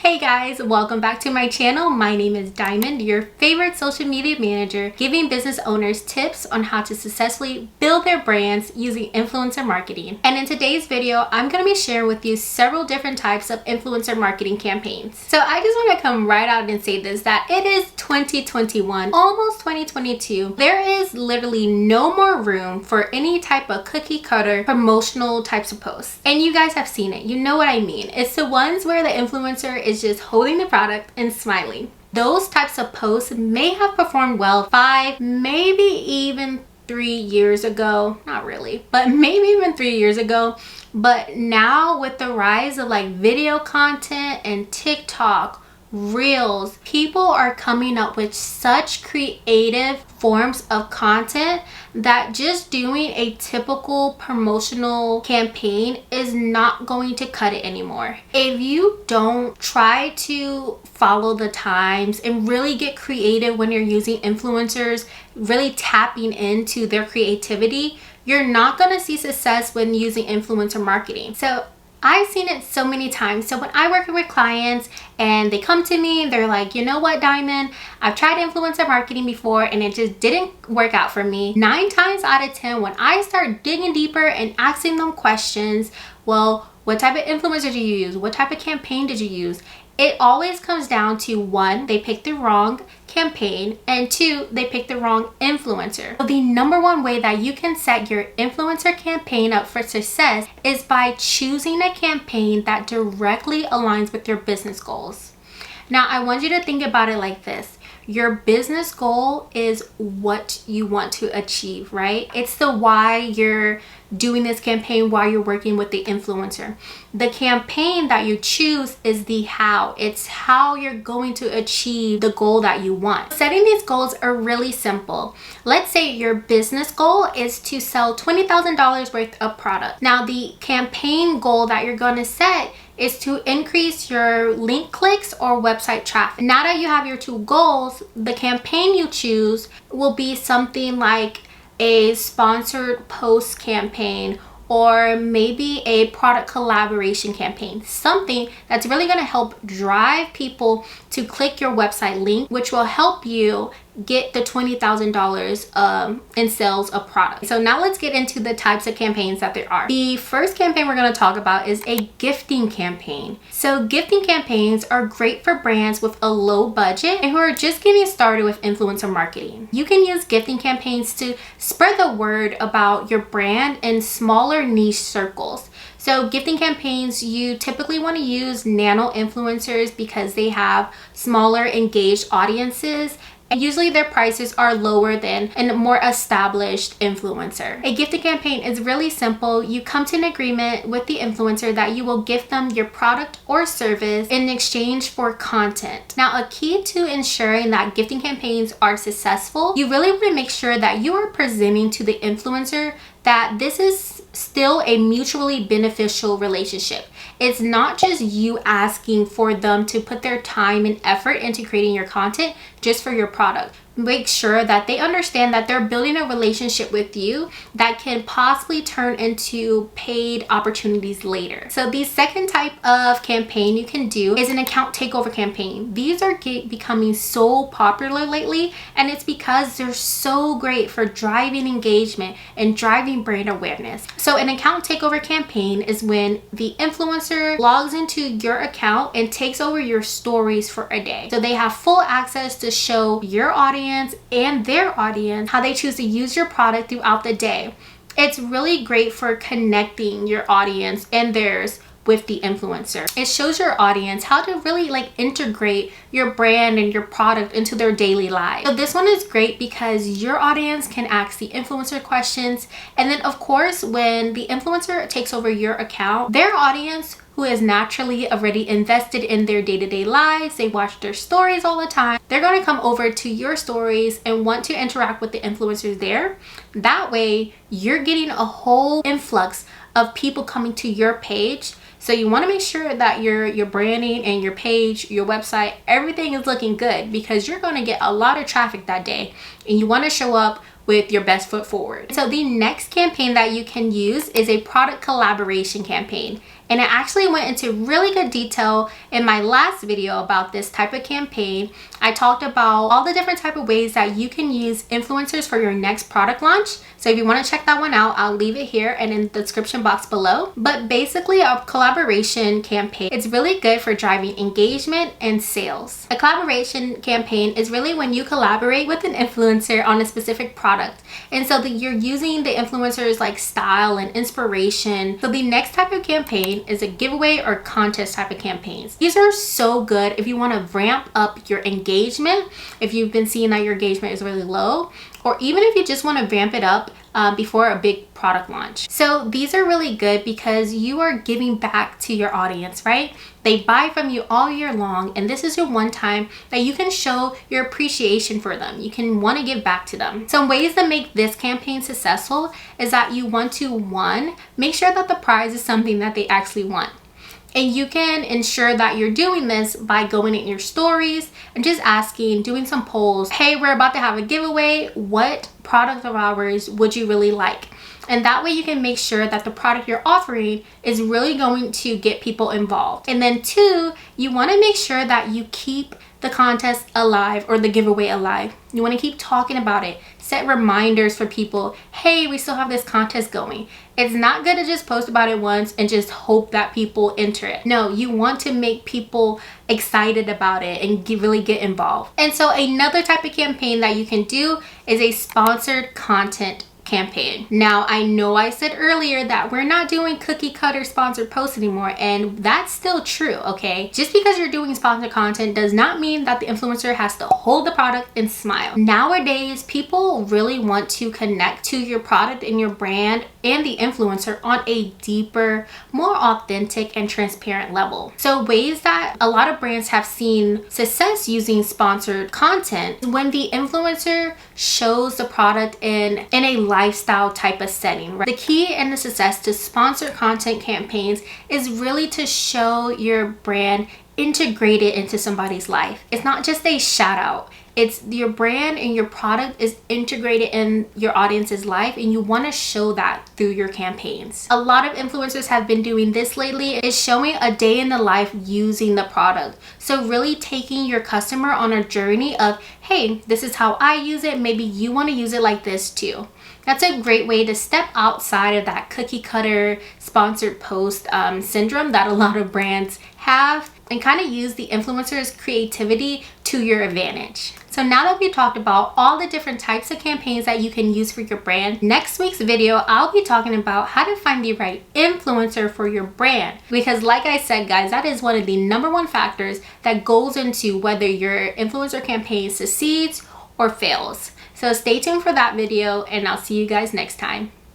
Hey guys, welcome back to my channel. My name is Diamond, your favorite social media manager, giving business owners tips on how to successfully build their brands using influencer marketing. And in today's video, I'm going to be sharing with you several different types of influencer marketing campaigns. So I just want to come right out and say this, that it is 2021, almost 2022. There is literally no more room for any type of cookie cutter promotional types of posts. And you guys have seen it. You know what I mean. It's the ones where the influencer is just holding the product and smiling. Those types of posts may have performed well 5, maybe even 3 years ago. Not really, but maybe even 3 years ago. But now with the rise of like video content and TikTok, Reels, people are coming up with such creative forms of content that just doing a typical promotional campaign is not going to cut it anymore. If you don't try to follow the times and really get creative when you're using influencers, really tapping into their creativity, you're not going to see success when using influencer marketing. So I've seen it so many times. So when I work with clients and they come to me, they're like, you know what, Diamond, I've tried influencer marketing before and it just didn't work out for me. 9 times out of 10, when I start digging deeper and asking them questions, well, what type of influencer did you use? What type of campaign did you use? It always comes down to 1, they picked the wrong campaign, and 2, they picked the wrong influencer. So the number one way that you can set your influencer campaign up for success is by choosing a campaign that directly aligns with your business goals. Now, I want you to think about it like this. Your business goal is what you want to achieve, right? It's the why you're doing this campaign, why you're working with the influencer. The campaign that you choose is the how. It's how you're going to achieve the goal that you want. Setting these goals are really simple. Let's say your business goal is to sell $20,000 worth of product. Now, the campaign goal that you're going to set is to increase your link clicks or website traffic. Now that you have your 2 goals, the campaign you choose will be something like a sponsored post campaign or maybe a product collaboration campaign. Something that's really going to help drive people to click your website link, which will help you get the $20,000 in sales of product. So now let's get into the types of campaigns that there are. The first campaign we're going to talk about is a gifting campaign. So gifting campaigns are great for brands with a low budget and who are just getting started with influencer marketing. You can use gifting campaigns to spread the word about your brand in smaller niche circles. So gifting campaigns, you typically want to use nano influencers because they have smaller engaged audiences. And usually their prices are lower than a more established influencer. A gifting campaign is really simple. You come to an agreement with the influencer that you will gift them your product or service in exchange for content. Now, a key to ensuring that gifting campaigns are successful, you really want to make sure that you are presenting to the influencer that this is still a mutually beneficial relationship. It's not just you asking for them to put their time and effort into creating your content just for your product. Make sure that they understand that they're building a relationship with you that can possibly turn into paid opportunities later. So the second type of campaign you can do is an account takeover campaign. These are becoming so popular lately, and it's because they're so great for driving engagement and driving brand awareness. So an account takeover campaign is when the influencer logs into your account and takes over your stories for a day. So they have full access to show your audience and their audience how they choose to use your product throughout the day. It's really great for connecting your audience and theirs with the influencer. It shows your audience how to really integrate your brand and your product into their daily lives. So this one is great because your audience can ask the influencer questions, and then of course when the influencer takes over your account, their audience who is naturally already invested in their day-to-day lives, they watch their stories all the time, they're going to come over to your stories and want to interact with the influencers there. That way you're getting a whole influx of people coming to your page. So you want to make sure that your branding and your page, your website, everything is looking good because you're going to get a lot of traffic that day and you want to show up with your best foot forward. So the next campaign that you can use is a product collaboration campaign. And I actually went into really good detail in my last video about this type of campaign. I talked about all the different type of ways that you can use influencers for your next product launch. So if you want to check that one out, I'll leave it here and in the description box below. But basically, a collaboration campaign, it's really good for driving engagement and sales. A collaboration campaign is really when you collaborate with an influencer on a specific product. And so that you're using the influencer's like style and inspiration. So the next type of campaign is a giveaway or contest type of campaigns. These are so good if you want to ramp up your engagement, if you've been seeing that your engagement is really low, or even if you just want to ramp it up before a big product launch. So these are really good because you are giving back to your audience, right? They buy from you all year long, and this is your one time that you can show your appreciation for them. You can want to give back to them. Some ways to make this campaign successful is that you want to, one, make sure that the prize is something that they actually want. And you can ensure that you're doing this by going in your stories and just asking, doing some polls. Hey, we're about to have a giveaway. What product of ours would you really like? And that way you can make sure that the product you're offering is really going to get people involved. And then two, you want to make sure that you keep the contest alive or the giveaway alive. You want to keep talking about it. Set reminders for people. Hey, we still have this contest going. It's not good to just post about it once and just hope that people enter it. No, you want to make people excited about it and really get involved. And so another type of campaign that you can do is a sponsored content campaign. Now, I know I said earlier that we're not doing cookie cutter sponsored posts anymore, and that's still true, okay? Just because you're doing sponsored content does not mean that the influencer has to hold the product and smile. Nowadays, people really want to connect to your product and your brand and the influencer on a deeper, more authentic and transparent level. So ways that a lot of brands have seen success using sponsored content is when the influencer shows the product in a lifestyle type of setting, right? The key and the success to sponsored content campaigns is really to show your brand integrated into somebody's life. It's not just a shout out. It's your brand and your product is integrated in your audience's life, and you want to show that through your campaigns. A lot of influencers have been doing this lately, is showing a day in the life using the product. So really taking your customer on a journey of, hey, this is how I use it. Maybe you want to use it like this too. That's a great way to step outside of that cookie cutter sponsored post syndrome that a lot of brands have, and kind of use the influencer's creativity to your advantage. So now that we've talked about all the different types of campaigns that you can use for your brand, next week's video, I'll be talking about how to find the right influencer for your brand. Because like I said, guys, that is one of the #1 factors that goes into whether your influencer campaign succeeds or fails. So stay tuned for that video, and I'll see you guys next time.